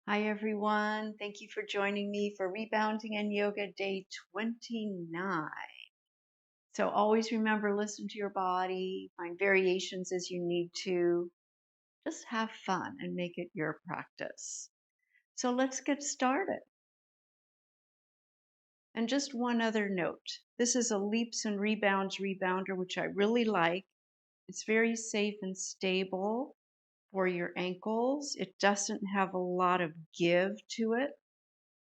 Hi everyone, thank you for joining me for Rebounding and Yoga Day 29. So always remember, listen to your body, find variations as you need to. Just have fun and make it your practice. So let's get started. And just one other note. This is a Leaps and Rebounds rebounder, which I really like. It's very safe and stable for your ankles. It doesn't have a lot of give to it.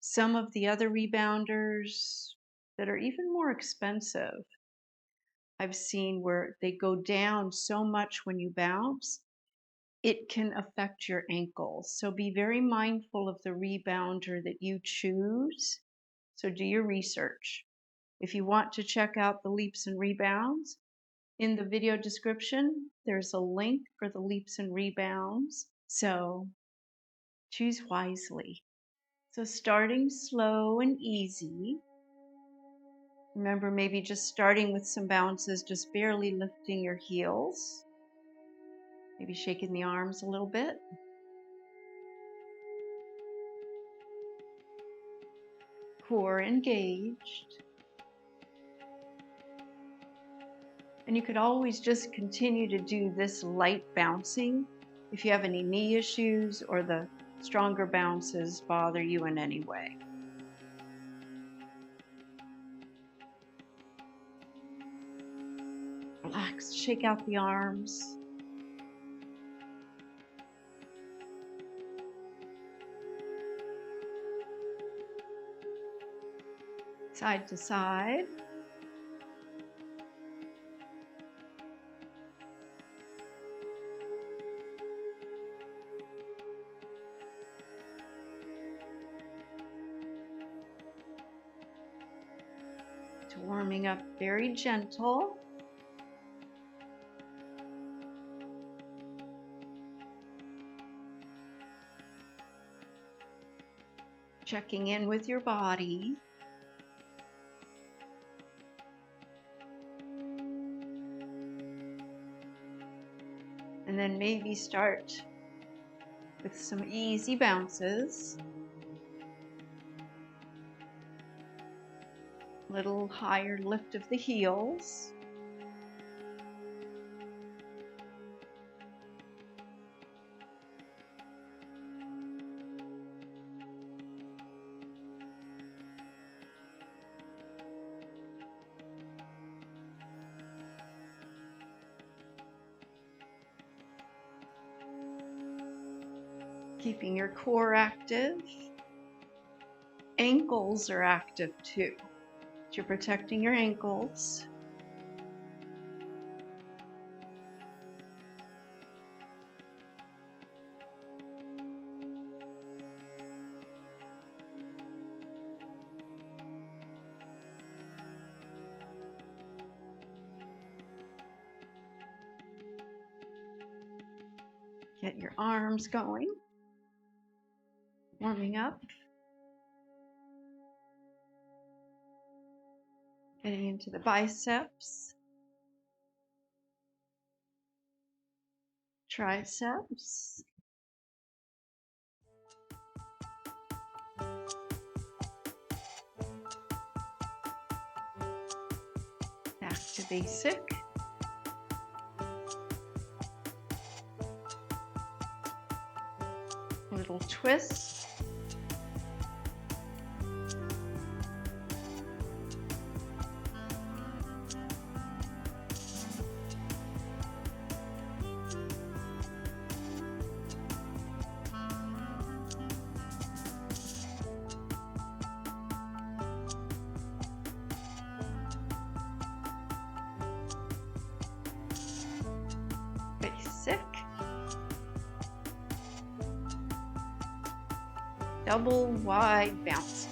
Some of the other rebounders that are even more expensive, I've seen where they go down so much when you bounce, it can affect your ankles. So be very mindful of the rebounder that you choose. So do your research. If you want to check out the Leaps and Rebounds, in the video description, there's a link for the Leaps and Rebounds. So choose wisely. So starting slow and easy. Remember, maybe just starting with some bounces, just barely lifting your heels. Maybe shaking the arms a little bit. Core engaged. And you could always just continue to do this light bouncing if you have any knee issues or the stronger bounces bother you in any way. Relax, shake out the arms. Side to side. It's warming up very gentle. Checking in with your body. And then maybe start with some easy bounces. Little higher lift of the heels. Keeping your core active. Ankles are active too. You're protecting your ankles. Get your arms going. Warming up. Getting into the biceps. Triceps. Back to basic. Little twist. Basic. Double wide bounce.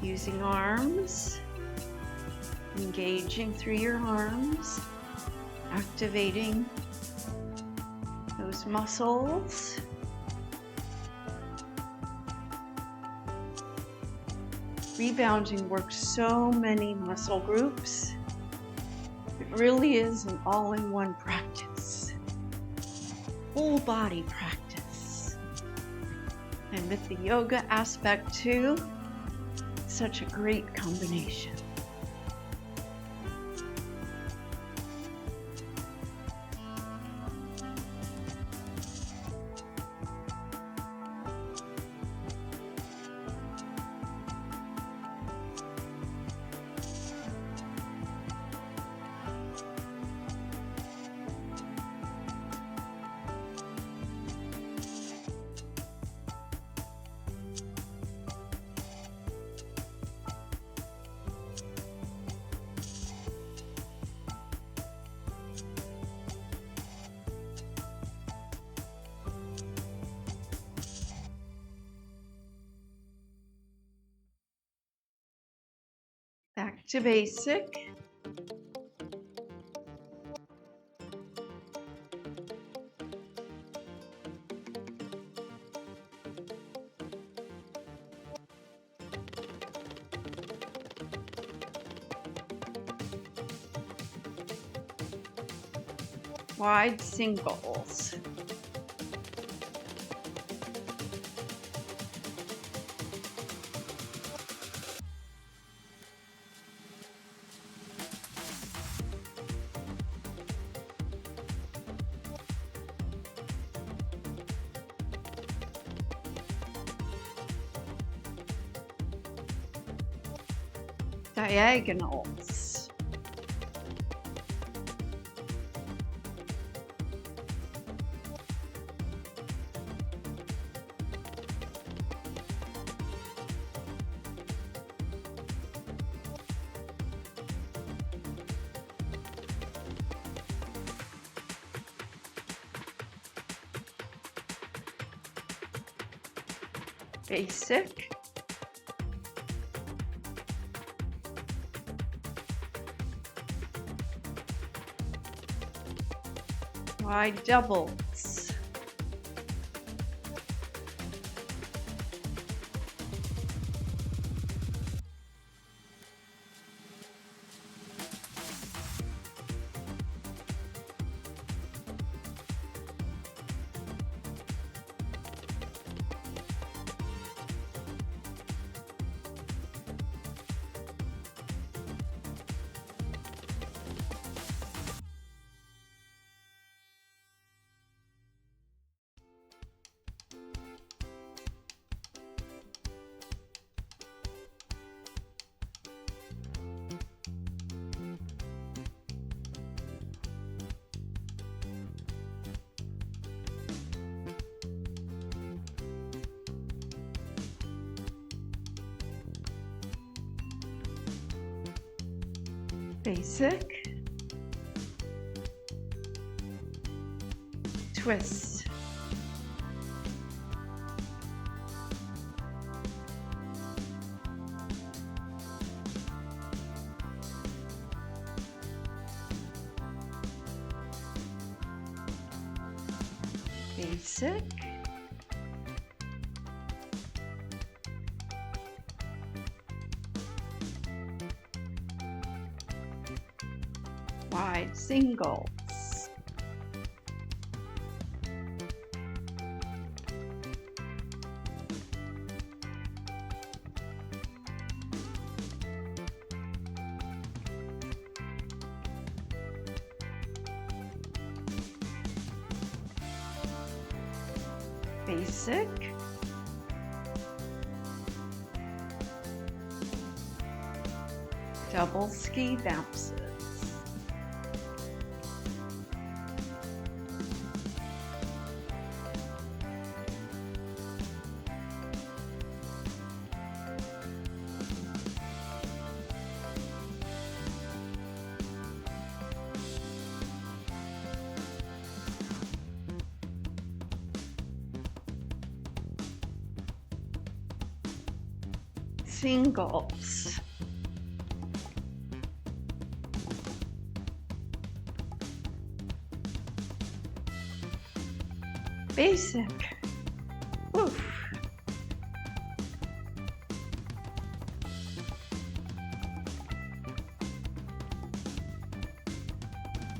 Using arms, engaging through your arms, activating those muscles. Rebounding works so many muscle groups. really is an all-in-one practice, full body practice. And with the yoga aspect too, such a great combination. Back to basic. Wide singles. Diagonals. Basic. Wide doubles. Basic. Twist. Basic. Wide singles. Basic. Double ski bounces. Singles. Basic. Oof.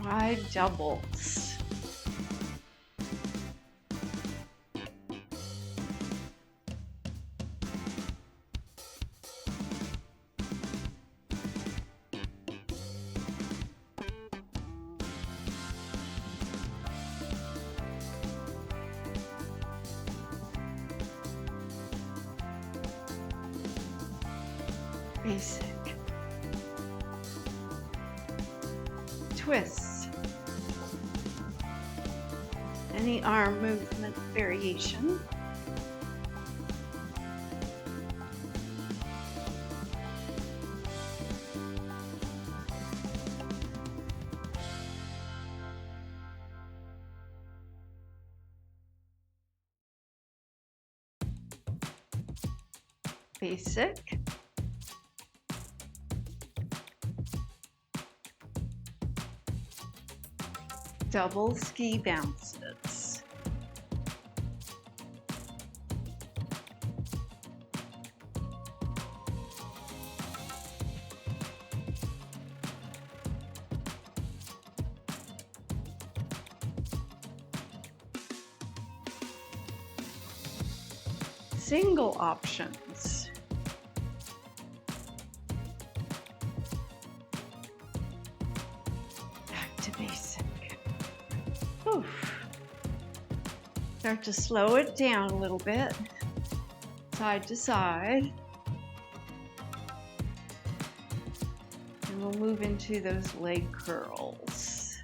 Wide doubles. Basic. Twists. Any arm movement variation. Basic. Double ski bounces. Single options. Back to basic. Oof. Start to slow it down a little bit, side to side. And we'll move into those leg curls.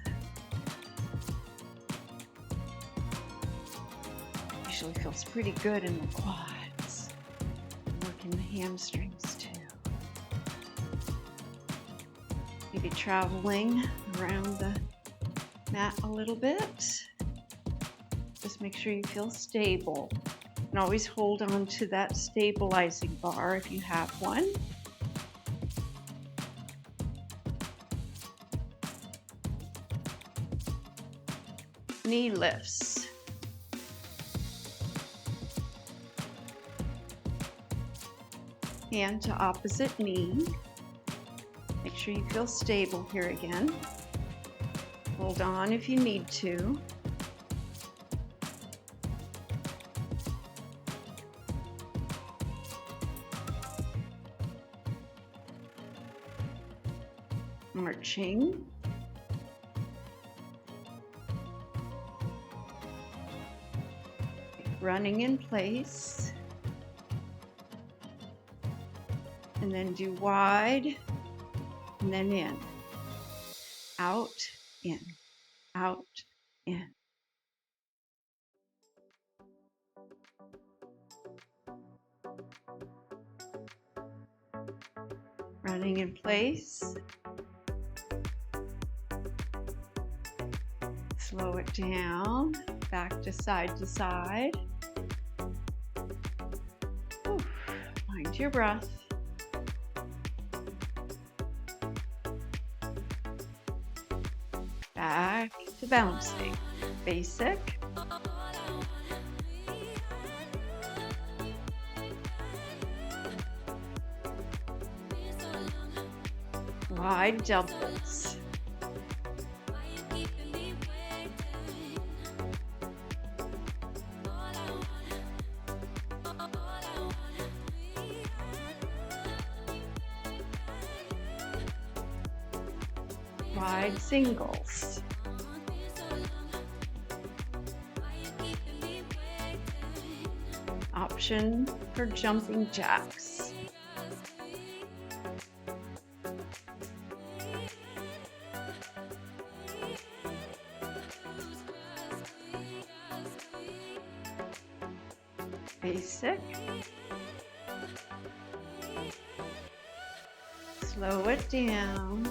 Usually feels pretty good in the quads. Working the hamstrings too. Maybe traveling around the mat a little bit. Just make sure you feel stable. And always hold on to that stabilizing bar if you have one. Knee lifts. Hand to opposite knee. Make sure you feel stable here again. Hold on if you need to. Marching. Running in place. And then do wide, and then in. Out, in. Out, in. Running in place. Slow it down, back to side. Oof. Find your breath. Back to bouncing. Basic. Wide doubles. Wide singles. Option for jumping jacks. Basic. Slow it down.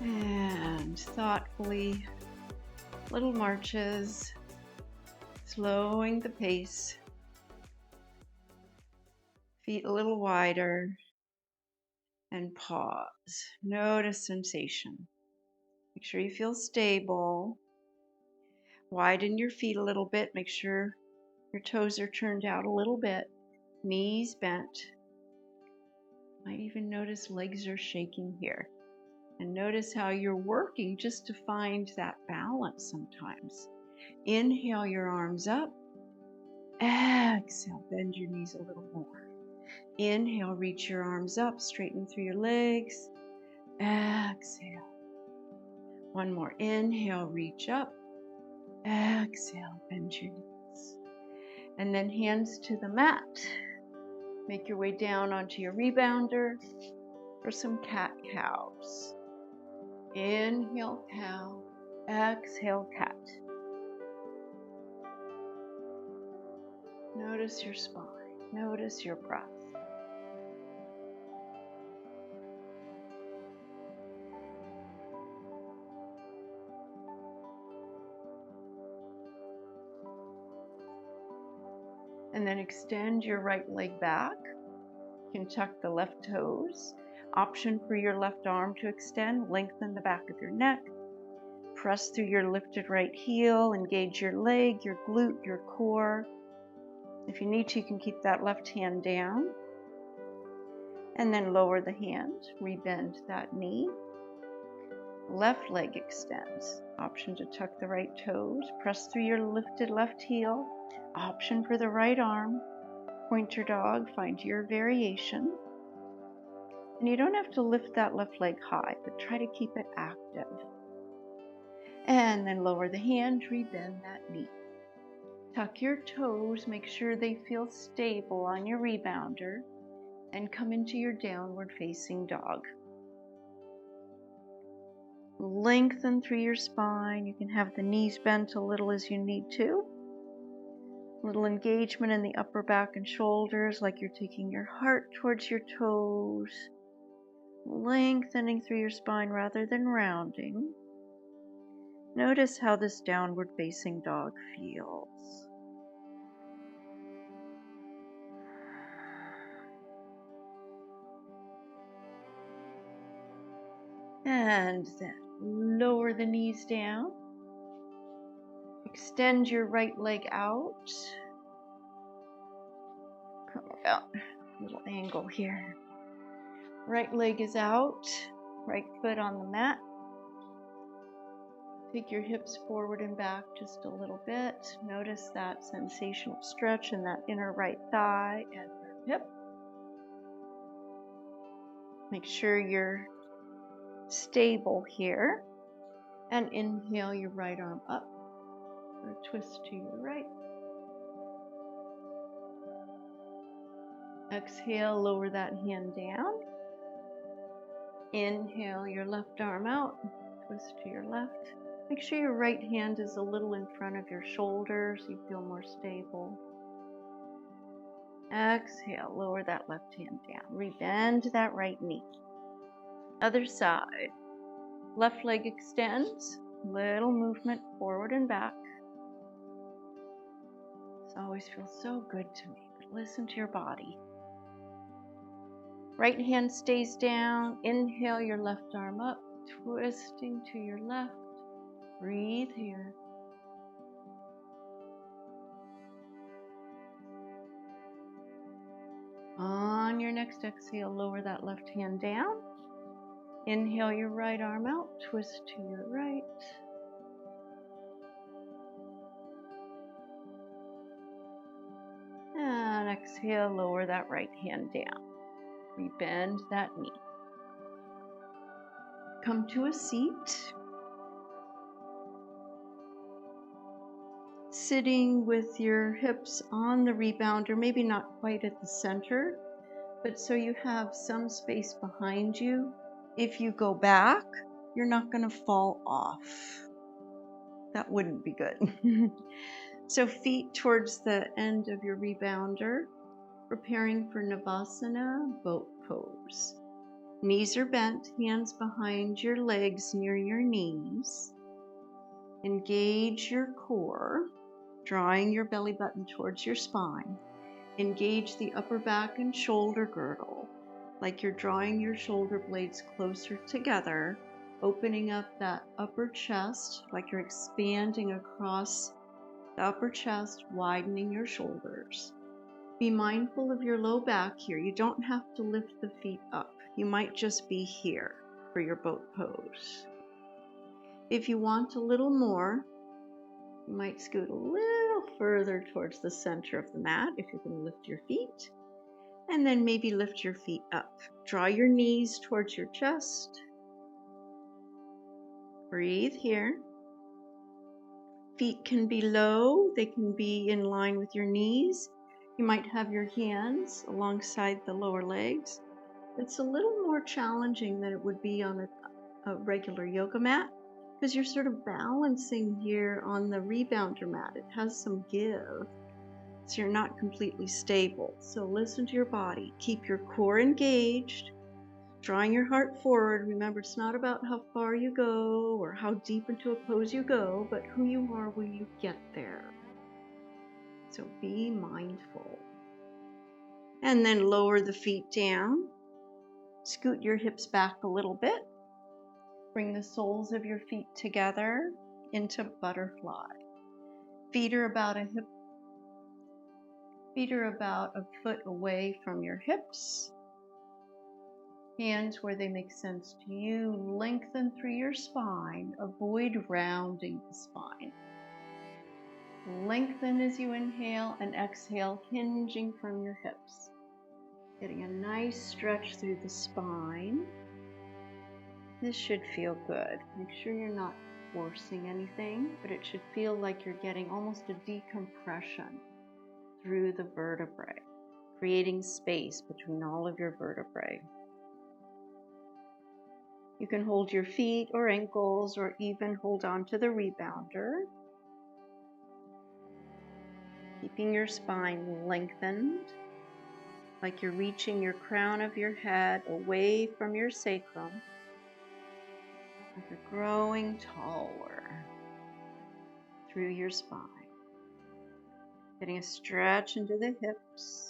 And thoughtfully, little marches, slowing the pace. Feet a little wider, and pause. Notice sensation. Make sure you feel stable. Widen your feet a little bit. Make sure your toes are turned out a little bit. Knees bent. Might even notice legs are shaking here. And notice how you're working just to find that balance sometimes. Inhale your arms up. Exhale, bend your knees a little more. Inhale, reach your arms up, straighten through your legs. Exhale. One more. Inhale, reach up. Exhale, bend your knees. And then hands to the mat. Make your way down onto your rebounder for some cat-cows. Inhale, cow. Exhale, cat. Notice your spine. Notice your breath. And then extend your right leg back. You can tuck the left toes. Option for your left arm to extend. Lengthen the back of your neck. Press through your lifted right heel. Engage your leg, your glute, your core. If you need to, you can keep that left hand down. And then lower the hand. Rebend that knee. Left leg extends. Option to tuck the right toes. Press through your lifted left heel. Option for the right arm. Pointer dog, find your variation. And you don't have to lift that left leg high, but try to keep it active. And then lower the hand, rebend that knee. Tuck your toes, make sure they feel stable on your rebounder, and come into your downward facing dog. Lengthen through your spine. You can have the knees bent a little as you need to. Little engagement in the upper back and shoulders, like you're taking your heart towards your toes. Lengthening through your spine rather than rounding. Notice how this downward facing dog feels. And then lower the knees down. Extend your right leg out. Come about a little angle here. Right leg is out. Right foot on the mat. Take your hips forward and back just a little bit. Notice that sensation of stretch in that inner right thigh and your hip. Make sure you're stable here. And inhale your right arm up. Or twist to your right. Exhale, lower that hand down. Inhale your left arm out. Twist to your left. Make sure your right hand is a little in front of your shoulder so you feel more stable. Exhale, lower that left hand down. Rebend that right knee. Other side. Left leg extends. Little movement forward and back. This always feels so good to me, but listen to your body. Right hand stays down. Inhale your left arm up, twisting to your left. Breathe here. On your next exhale, lower that left hand down. Inhale your right arm out, twist to your right. And exhale, lower that right hand down. Rebend that knee. Come to a seat. Sitting with your hips on the rebounder, maybe not quite at the center, but so you have some space behind you. If you go back, you're not going to fall off. That wouldn't be good. So feet towards the end of your rebounder, preparing for Navasana, boat pose. Knees are bent, hands behind your legs near your knees. Engage your core, drawing your belly button towards your spine. Engage the upper back and shoulder girdle, like you're drawing your shoulder blades closer together, opening up that upper chest, like you're expanding across the upper chest, widening your shoulders. Be mindful of your low back here. You don't have to lift the feet up. You might just be here for your boat pose. If you want a little more, you might scoot a little further towards the center of the mat if you can lift your feet. And then maybe lift your feet up. Draw your knees towards your chest. Breathe here. Feet can be low. They can be in line with your knees. You might have your hands alongside the lower legs. It's a little more challenging than it would be on a regular yoga mat because you're sort of balancing here on the rebounder mat. It has some give. So you're not completely stable. So listen to your body. Keep your core engaged, drawing your heart forward. Remember, it's not about how far you go or how deep into a pose you go, but who you are when you get there. So be mindful. And then lower the feet down. Scoot your hips back a little bit. Bring the soles of your feet together into butterfly. Feet are about a foot away from your hips. Hands where they make sense to you. Lengthen through your spine. Avoid rounding the spine. Lengthen as you inhale and exhale, hinging from your hips. Getting a nice stretch through the spine. This should feel good. Make sure you're not forcing anything, but it should feel like you're getting almost a decompression through the vertebrae, creating space between all of your vertebrae. You can hold your feet or ankles or even hold on to the rebounder, keeping your spine lengthened, like you're reaching your crown of your head away from your sacrum. Like you're growing taller through your spine. Getting a stretch into the hips.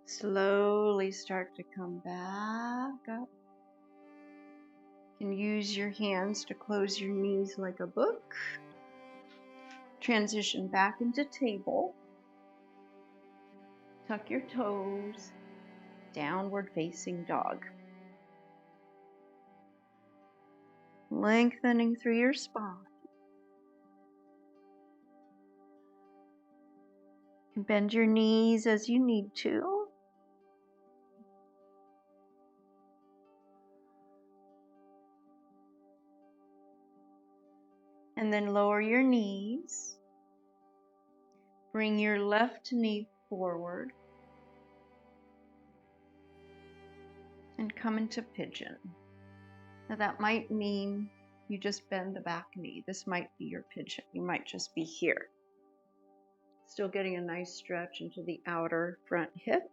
Slowly start to come back up. You can use your hands to close your knees like a book. Transition back into table. Tuck your toes. Downward facing dog. Lengthening through your spine. You can bend your knees as you need to. And then lower your knees. Bring your left knee forward. And come into pigeon. Now that might mean you just bend the back knee. This might be your pigeon. You might just be here. Still getting a nice stretch into the outer front hip.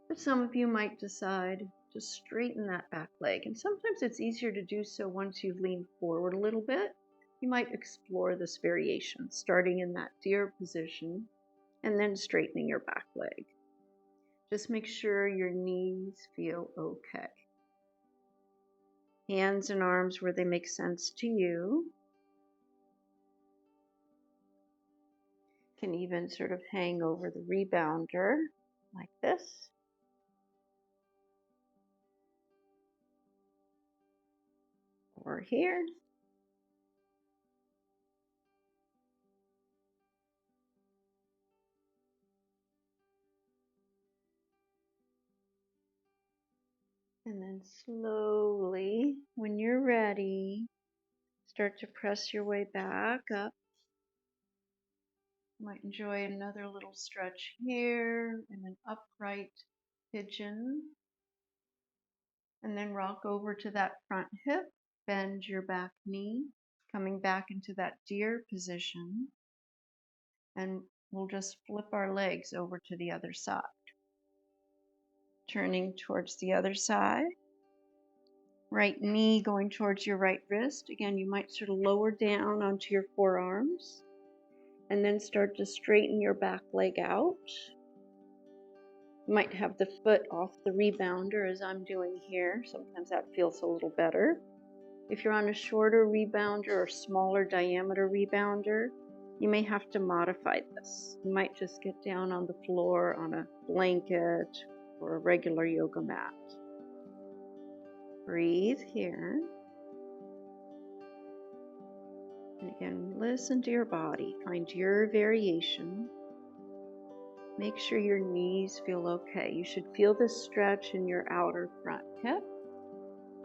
But some of you might decide to straighten that back leg. And sometimes it's easier to do so once you've leaned forward a little bit. You might explore this variation, starting in that deer position and then straightening your back leg. Just make sure your knees feel okay. Hands and arms where they make sense to you. Can even sort of hang over the rebounder like this. Or here. And then slowly, when you're ready, start to press your way back up. You might enjoy another little stretch here in an upright pigeon. And then rock over to that front hip, bend your back knee, coming back into that deer position. And we'll just flip our legs over to the other side. Turning towards the other side. Right knee going towards your right wrist. Again, you might sort of lower down onto your forearms and then start to straighten your back leg out. You might have the foot off the rebounder as I'm doing here. Sometimes that feels a little better. If you're on a shorter rebounder or smaller diameter rebounder, you may have to modify this. You might just get down on the floor on a blanket or a regular yoga mat. Breathe here. And again, listen to your body. Find your variation. Make sure your knees feel okay. You should feel the stretch in your outer front hip.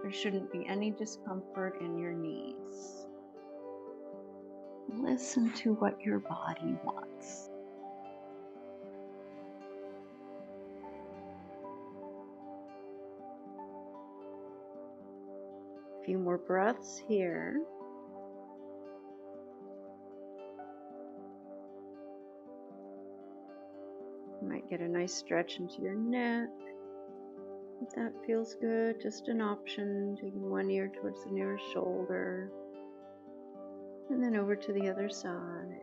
There shouldn't be any discomfort in your knees. Listen to what your body wants. A few more breaths here. You might get a nice stretch into your neck. If that feels good, just an option. Taking one ear towards the nearest shoulder. And then over to the other side.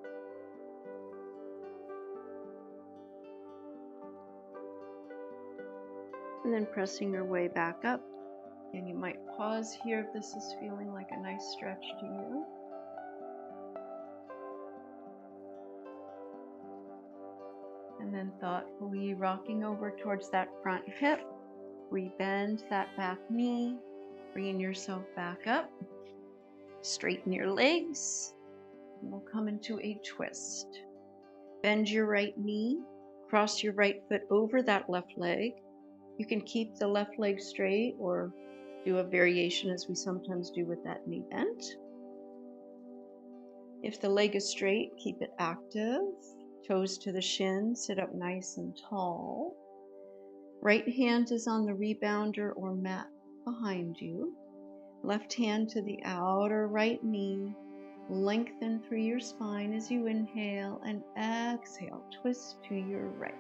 And then pressing your way back up. And you might pause here if this is feeling like a nice stretch to you. And then thoughtfully rocking over towards that front hip. Rebend that back knee. Bringing yourself back up. Straighten your legs. And we'll come into a twist. Bend your right knee. Cross your right foot over that left leg. You can keep the left leg straight or do a variation as we sometimes do with that knee bent. If the leg is straight, keep it active. Toes to the shin, sit up nice and tall. Right hand is on the rebounder or mat behind you. Left hand to the outer right knee. Lengthen through your spine as you inhale and exhale. Twist to your right.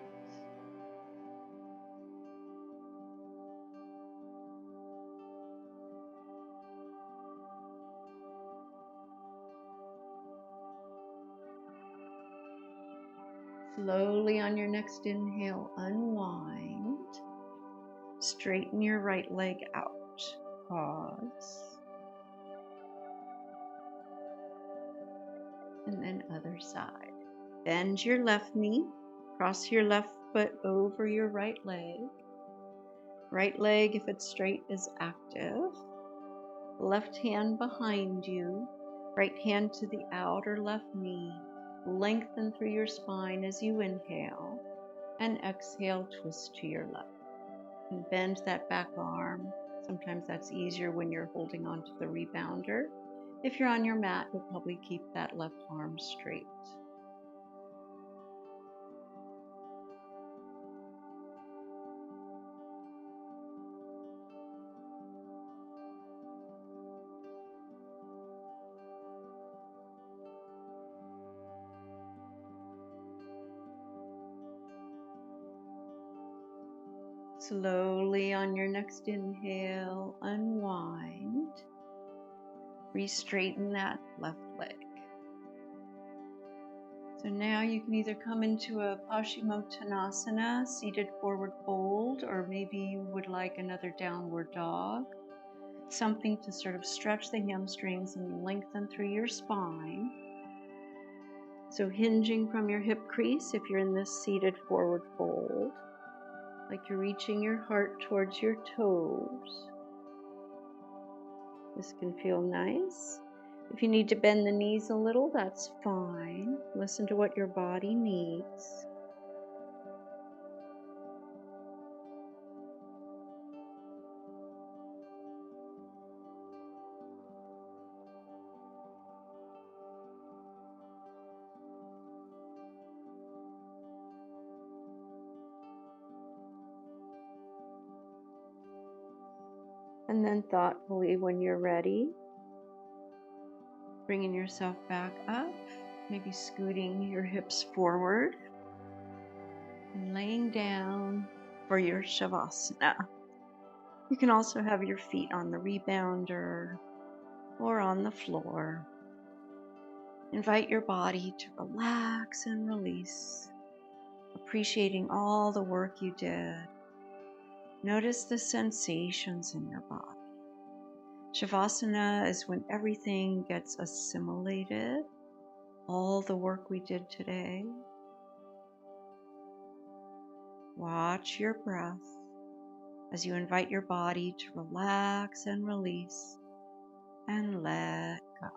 Slowly on your next inhale, unwind. Straighten your right leg out. Pause. And then other side. Bend your left knee. Cross your left foot over your right leg. Right leg, if it's straight, is active. Left hand behind you. Right hand to the outer left knee. Lengthen through your spine as you inhale. And exhale, twist to your left. And bend that back arm. Sometimes that's easier when you're holding on to the rebounder. If you're on your mat, you'll probably keep that left arm straight. Slowly on your next inhale, unwind. Re-straighten that left leg. So now you can either come into a Paschimottanasana, seated forward fold, or maybe you would like another downward dog. Something to sort of stretch the hamstrings and lengthen through your spine. So hinging from your hip crease if you're in this seated forward fold. Like you're reaching your heart towards your toes. This can feel nice. If you need to bend the knees a little, that's fine. Listen to what your body needs. And then thoughtfully, when you're ready, bringing yourself back up, Maybe scooting your hips forward and laying down for your Shavasana. You can also have your feet on the rebounder or on the floor. Invite your body to relax and release, appreciating all the work you did. Notice the sensations in your body. Shavasana is when everything gets assimilated, all the work we did today. Watch your breath as you invite your body to relax and release and let go.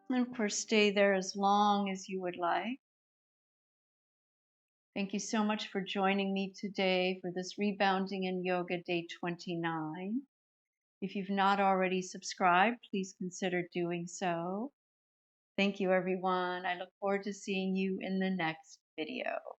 And of course, stay there as long as you would like. Thank you so much for joining me today for this Rebounding and Yoga Day 29. If you've not already subscribed, please consider doing so. Thank you, everyone. I look forward to seeing you in the next video.